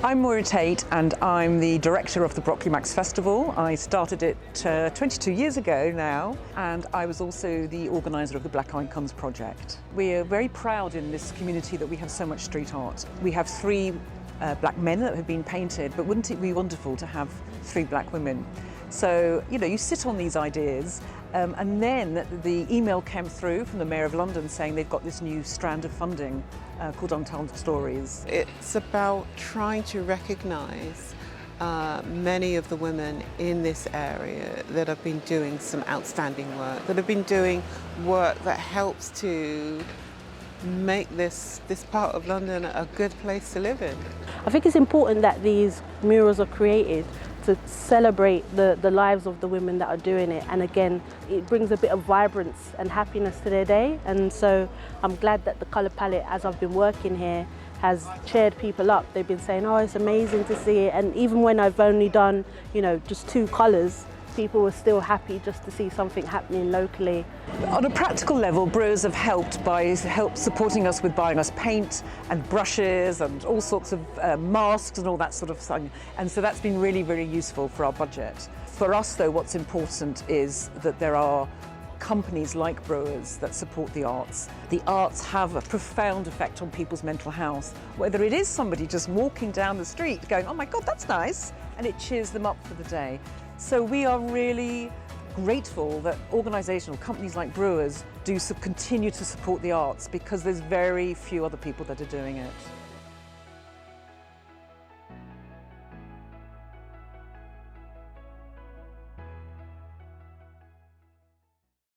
I'm Moira and I'm the director of the Brockley Max Festival. I started it 22 years ago now, and I was also the organiser of the Black Icons project. We are very proud in this community that we have so much street art. We have three black men that have been painted, but wouldn't it be wonderful to have three black women? So, you sit on these ideas, and then the email came through from the Mayor of London saying they've got this new strand of funding called Untold Stories. It's about trying to recognise many of the women in this area that have been doing some outstanding work, that have been doing work that helps to make this part of London a good place to live in. I think it's important that these murals are created to celebrate the lives of the women that are doing it, and again it brings a bit of vibrance and happiness to their day, and so I'm glad that the colour palette, as I've been working here, has cheered people up. They've been saying, oh, it's amazing to see it, and even when I've only done just two colours, people were still happy just to see something happening locally. On a practical level, Brewers have helped by supporting us with buying us paint and brushes and all sorts of masks and all that sort of thing. And so that's been really, really useful for our budget. For us, though, what's important is that there are companies like Brewers that support the arts. The arts have a profound effect on people's mental health, whether it is somebody just walking down the street going, oh my God, that's nice, and it cheers them up for the day. So we are really grateful that organisational companies like Brewers do continue to support the arts, because there's very few other people that are doing it.